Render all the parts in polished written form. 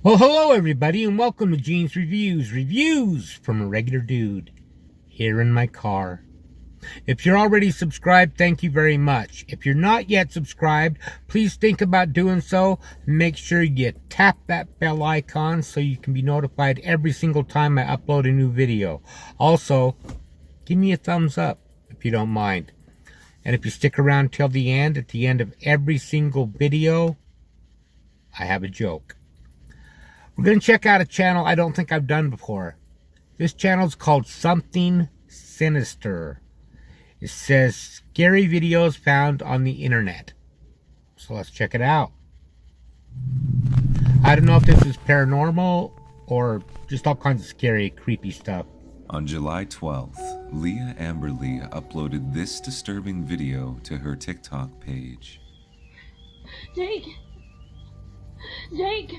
Well, hello everybody, and welcome to Gene's Reviews from a regular dude here in my car. If you're already subscribed, thank you very much. If you're not yet subscribed, please think about doing so. Make sure you tap that bell icon so you can be notified every single time I upload a new video. Also, give me a thumbs up if you don't mind. And if you stick around till the end, at the end of every single video, I have a joke. We're going to check out a channel I don't think I've done before. This channel is called Something Sinister. It says scary videos found on the internet. So let's check it out. I don't know if this is paranormal or just all kinds of scary, creepy stuff. On July 12th, Leah Amberly uploaded this disturbing video to her TikTok page. Jake! Jake!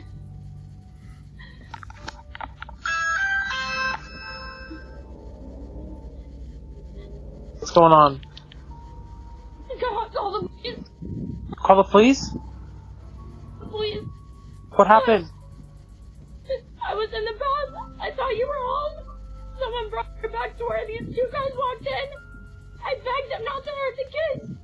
What's going on? Call the police. Call the police? Please. What happened? I was in the bath. I thought you were home. Someone brought her back to where these two guys walked in. I begged them not to hurt the kids.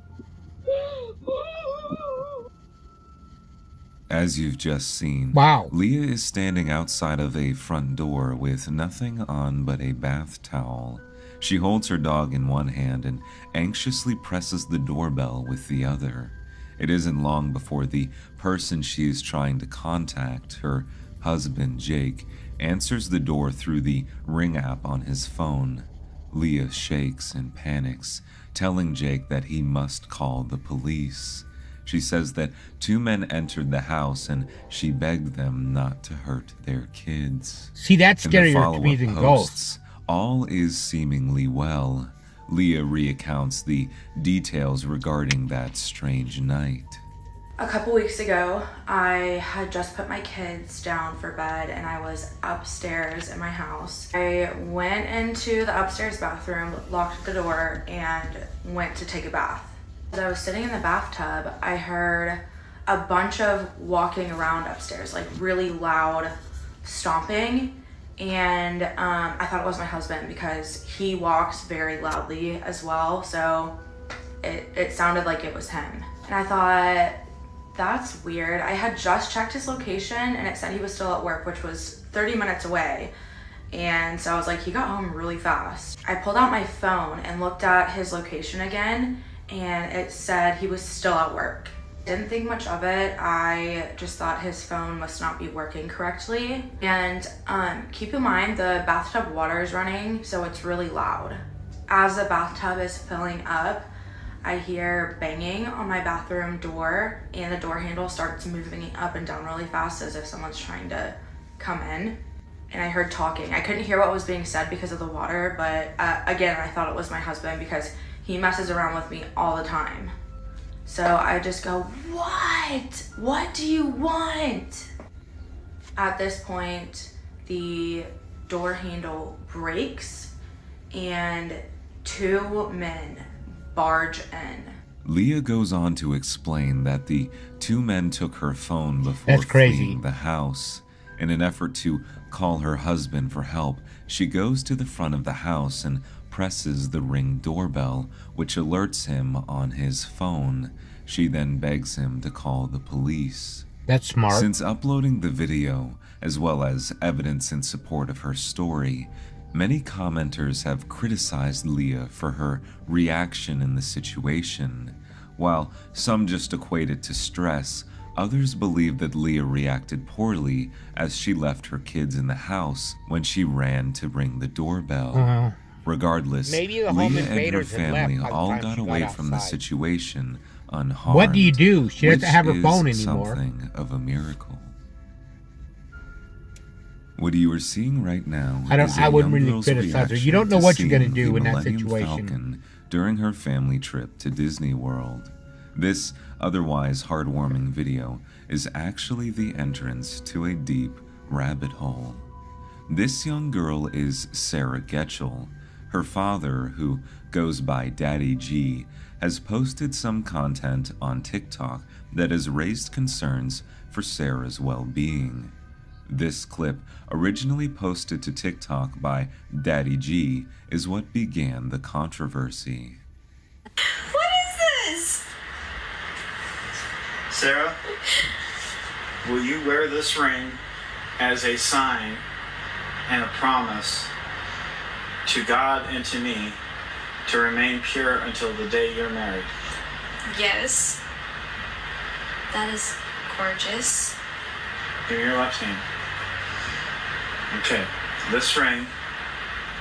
As you've just seen, wow. Leah is standing outside of a front door with nothing on but a bath towel. She holds her dog in one hand and anxiously presses the doorbell with the other. It isn't long before the person she is trying to contact, her husband Jake, answers the door through the Ring app on his phone. Leah shakes and panics, telling Jake that he must call the police. She says that two men entered the house and she begged them not to hurt their kids. See, that's scarier to me than ghosts. All is seemingly well. Leah recounts the details regarding that strange night. A couple weeks ago, I had just put my kids down for bed and I was upstairs in my house. I went into the upstairs bathroom, locked the door, and went to take a bath. As I was sitting in the bathtub, I heard a bunch of walking around upstairs, like really loud stomping. And I thought it was my husband because he walks very loudly as well, so it sounded like it was him. And I thought, that's weird. I had just checked his location and it said he was still at work, which was 30 minutes away. And so I was like, he got home really fast. I pulled out my phone and looked at his location again, and it said he was still at work. Didn't think much of it. I just thought his phone must not be working correctly. And keep in mind, the bathtub water is running, so it's really loud. As the bathtub is filling up, I hear banging on my bathroom door, and the door handle starts moving up and down really fast as if someone's trying to come in. And I heard talking. I couldn't hear what was being said because of the water, but again, I thought it was my husband because he messes around with me all the time. So I just go, what? What do you want? At this point, the door handle breaks and two men barge in. Leah goes on to explain that the two men took her phone before fleeing the house. In an effort to call her husband for help, she goes to the front of the house and presses the Ring doorbell, which alerts him on his phone. She then begs him to call the police. That's smart. Since uploading the video, as well as evidence in support of her story, many commenters have criticized Leah for her reaction in the situation. While some just equate it to stress, others believe that Leah reacted poorly as she left her kids in the house when she ran to ring the doorbell. Regardless, Leah and her family all got away from the situation unharmed. What do you do? She doesn't have her phone anymore. Something of a miracle. What you are seeing right now I wouldn't really criticize her. You don't know what you're going to do in that situation. Falcon during her family trip to Disney World. This otherwise heartwarming video is actually the entrance to a deep rabbit hole. This young girl is Sarah Getchell. Her father, who goes by Daddy G, has posted some content on TikTok that has raised concerns for Sarah's well-being. This clip, originally posted to TikTok by Daddy G, is what began the controversy. What is this? Sarah, will you wear this ring as a sign and a promise to God and to me to remain pure until the day you're married? Yes. That is gorgeous. Give me your left hand. Okay, this ring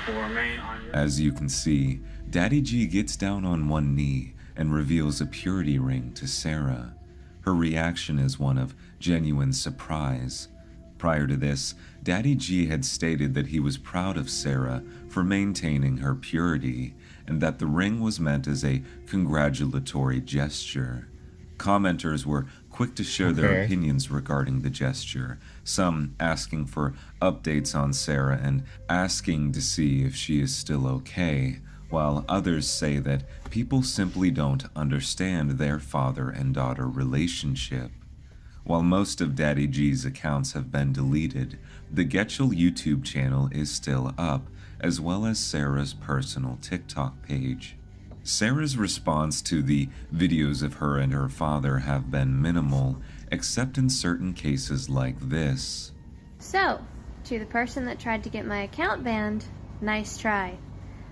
will remain on your... As you can see, Daddy G gets down on one knee and reveals a purity ring to Sarah. Her reaction is one of genuine surprise. Prior to this, Daddy G had stated that he was proud of Sarah for maintaining her purity and that the ring was meant as a congratulatory gesture. Commenters were quick to share their opinions regarding the gesture, some asking for updates on Sarah and asking to see if she is still okay, while others say that people simply don't understand their father and daughter relationship. While most of Daddy G's accounts have been deleted, the Getchell YouTube channel is still up, as well as Sarah's personal TikTok page. Sarah's response to the videos of her and her father have been minimal, except in certain cases like this. So, to the person that tried to get my account banned, nice try.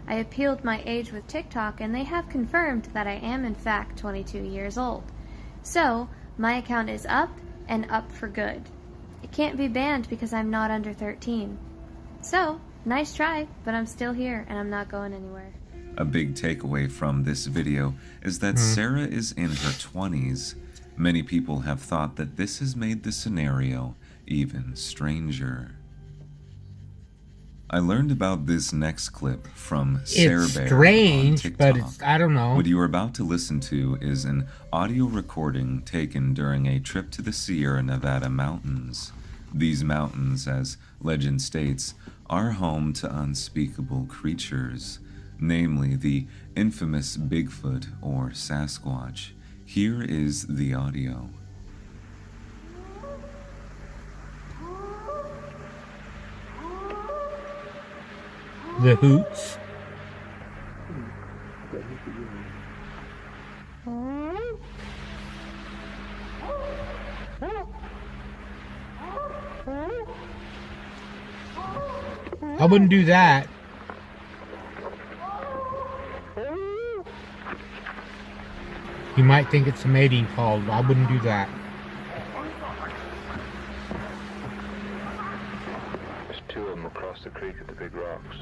I appealed my age with TikTok and they have confirmed that I am in fact 22 years old. So, my account is up and up for good. It can't be banned because I'm not under 13. So, nice try, but I'm still here and I'm not going anywhere. A big takeaway from this video is that Sarah is in her 20s. Many people have thought that this has made the scenario even stranger. I learned about this next clip from Sarah It's Bear strange, on but TikTok. it's, I don't know. What you are about to listen to is an audio recording taken during a trip to the Sierra Nevada mountains. These mountains, as legend states, are home to unspeakable creatures, namely the infamous Bigfoot or Sasquatch. Here is the audio. The hoots. I wouldn't do that. You might think it's a mating call. I wouldn't do that. There's two of them across the creek at the big rocks.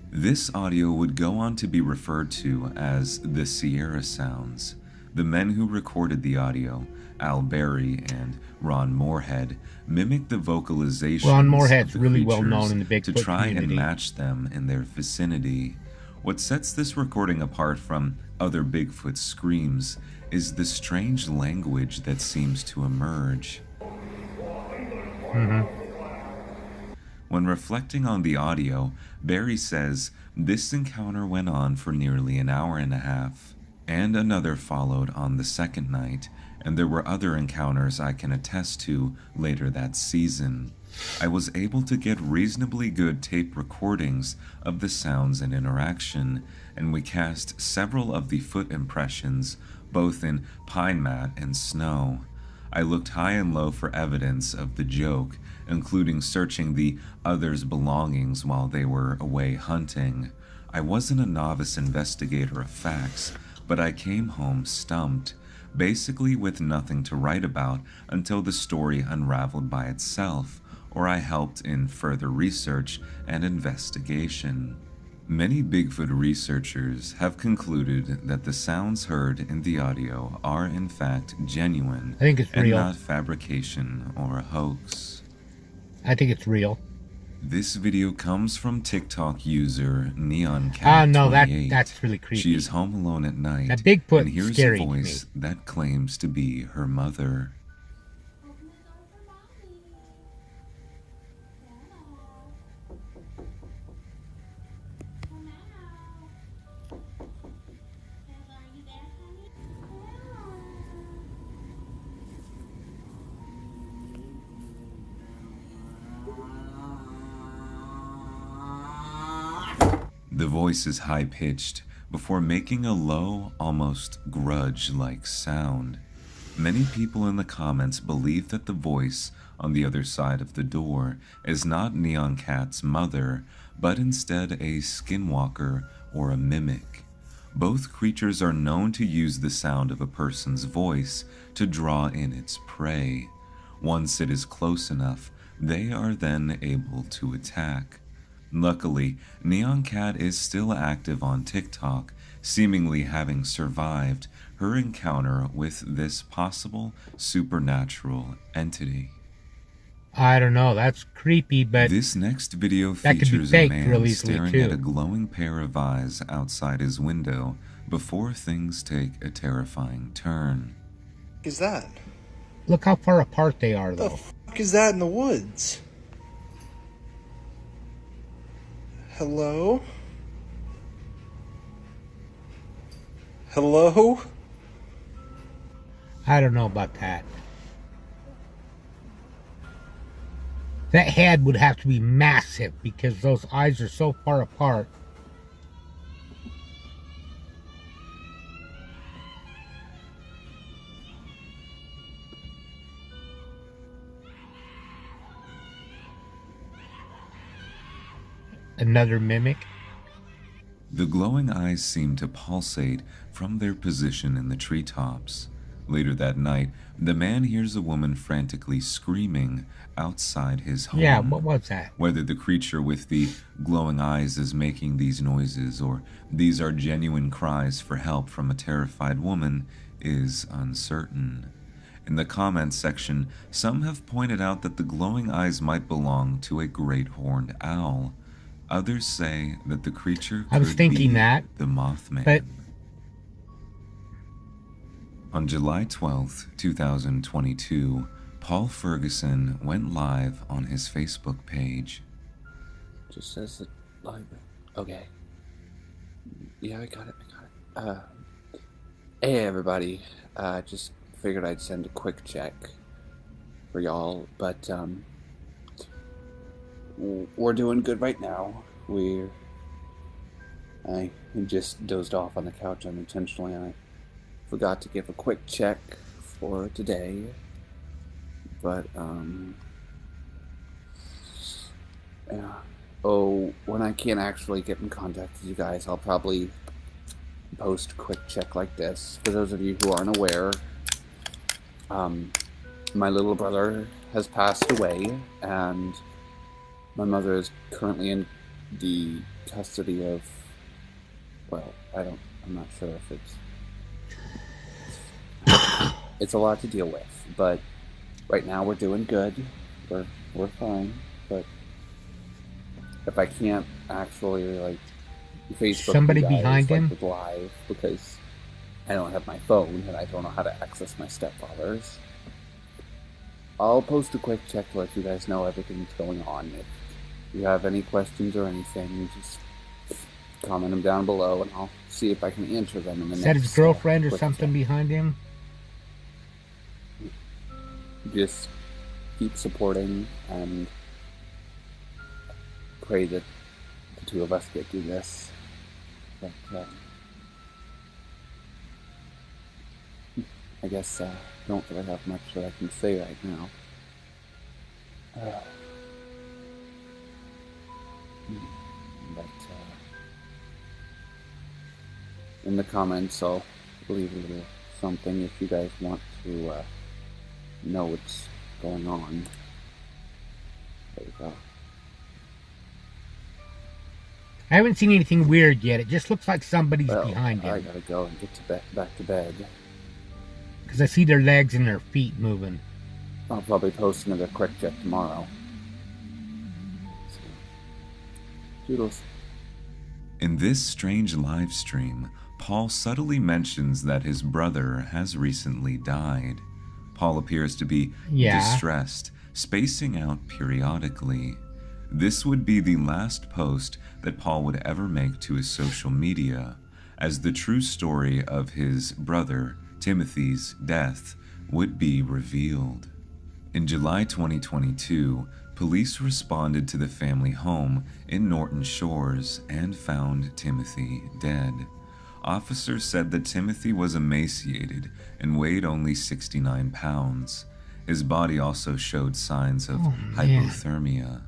This audio would go on to be referred to as the Sierra Sounds. The men who recorded the audio, Al Berry and Ron Moorhead, mimicked the vocalizations Ron Moorhead's of the really well creatures known in the Bigfoot to try community. and match them in their vicinity. What sets this recording apart from other Bigfoot screams is the strange language that seems to emerge. When reflecting on the audio, Barry says this encounter went on for nearly an hour and a half, and another followed on the second night, and there were other encounters I can attest to later that season. I was able to get reasonably good tape recordings of the sounds and interaction, and we cast several of the foot impressions, both in pine mat and snow. I looked high and low for evidence of the joke, including searching the others' belongings while they were away hunting. I wasn't a novice investigator of facts, but I came home stumped, basically with nothing to write about until the story unraveled by itself, or I helped in further research and investigation. Many Bigfoot researchers have concluded that the sounds heard in the audio are in fact genuine I think it's and real. not fabrication or a hoax. I think it's real. This video comes from TikTok user NeonCat28. Ah, no, that's really creepy. She is home alone at night, That Bigfoot and hears scary a to me. voice that claims to be her mother. The voice is high-pitched before making a low, almost grudge-like sound. Many people in the comments believe that the voice on the other side of the door is not NeonCat's mother, but instead a skinwalker or a mimic. Both creatures are known to use the sound of a person's voice to draw in its prey. Once it is close enough, they are then able to attack. Luckily, NeonCat is still active on TikTok, seemingly having survived her encounter with this possible supernatural entity. I don't know, that's creepy, but this next video that could be features a faked man real easily, staring too. at a glowing pair of eyes outside his window before things take a terrifying turn. What is that? Look how far apart they are, What though. the fuck is that in the woods? Hello? Hello? I don't know about that. That head would have to be massive because those eyes are so far apart. Another mimic? The glowing eyes seem to pulsate from their position in the treetops. Later that night, the man hears a woman frantically screaming outside his home. Yeah, what was that? Whether the creature with the glowing eyes is making these noises or these are genuine cries for help from a terrified woman is uncertain. In the comments section, some have pointed out that the glowing eyes might belong to a great horned owl. Others say that the creature could I was thinking be that, the Mothman. but on July 12th, 2022, Paul Ferguson went live on his Facebook page. Just says that live. Okay. Yeah, I got it. Hey everybody. Just figured I'd send a quick check for y'all, but we're doing good right now. I just dozed off on the couch unintentionally, and I forgot to give a quick check for today. But yeah. Oh, when I can't actually get in contact with you guys, I'll probably post a quick check like this. For those of you who aren't aware, my little brother has passed away, and my mother is currently in the custody of, well, I'm not sure if it's a lot to deal with, but right now we're doing good. We're fine, but if I can't actually, like, Facebook somebody you guys, behind him? with live, because I don't have my phone and I don't know how to access my stepfather's, I'll post a quick check to let you guys know everything's going on. If you have any questions or anything, just comment them down below and I'll see if I can answer them in the Is next that his girlfriend or quick something check. behind him? Just keep supporting and pray that the two of us get through this. But I guess don't really have much that I can say right now. But in the comments, I'll leave a little something if you guys want to know what's going on. There we go. I haven't seen anything weird yet. It just looks like somebody's behind him. I gotta go and get back to bed. Because I see their legs and their feet moving. I'll probably post another quick check tomorrow. So, doodles. In this strange live stream, Paul subtly mentions that his brother has recently died. Paul appears to be distressed, spacing out periodically. This would be the last post that Paul would ever make to his social media, as the true story of his brother, Timothy's death, would be revealed. In July 2022, police responded to the family home in Norton Shores and found Timothy dead. Officers said that Timothy was emaciated and weighed only 69 pounds. His body also showed signs of hypothermia.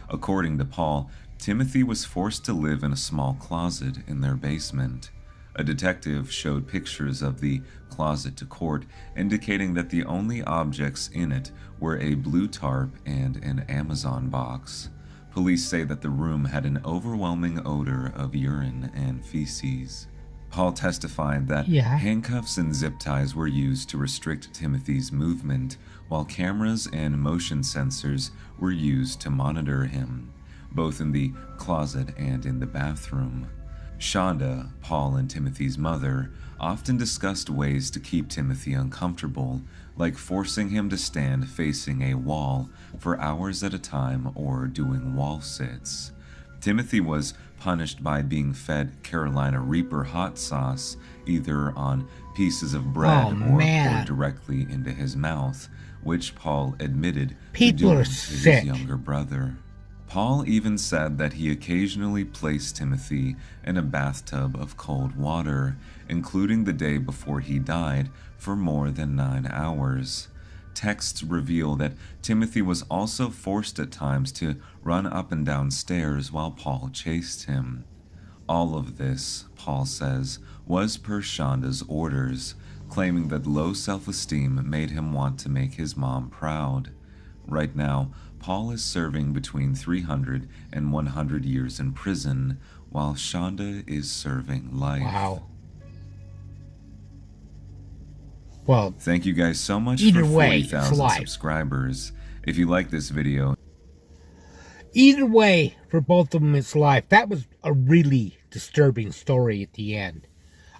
According to Paul, Timothy was forced to live in a small closet in their basement. A detective showed pictures of the closet to court, indicating that the only objects in it were a blue tarp and an Amazon box. Police say that the room had an overwhelming odor of urine and feces. Paul testified that handcuffs and zip ties were used to restrict Timothy's movement, while cameras and motion sensors were used to monitor him, both in the closet and in the bathroom. Shonda, Paul and Timothy's mother, often discussed ways to keep Timothy uncomfortable, like forcing him to stand facing a wall for hours at a time or doing wall sits. Timothy was punished by being fed Carolina Reaper hot sauce, either on pieces of bread or poured directly into his mouth, which Paul admitted to doing to his younger brother. Paul even said that he occasionally placed Timothy in a bathtub of cold water, including the day before he died, for more than 9 hours. Texts reveal that Timothy was also forced at times to run up and down stairs while Paul chased him. All of this, Paul says, was per Shonda's orders, claiming that low self-esteem made him want to make his mom proud. Right now, Paul is serving between 300 and 100 years in prison, while Shonda is serving life. Wow. Well, thank you guys so much for 40,000 subscribers. If you like this video, either way, for both of them, it's life. That was a really disturbing story at the end.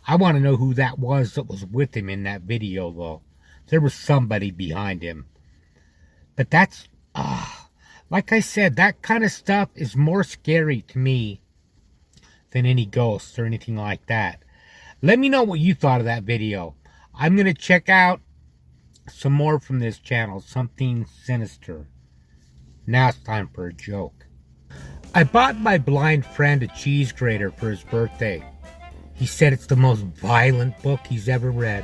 I want to know who that was with him in that video, though. There was somebody behind him. But that's, like I said, that kind of stuff is more scary to me than any ghosts or anything like that. Let me know what you thought of that video. I'm going to check out some more from this channel, something sinister. Now it's time for a joke. I bought my blind friend a cheese grater for his birthday. He said it's the most violent book he's ever read.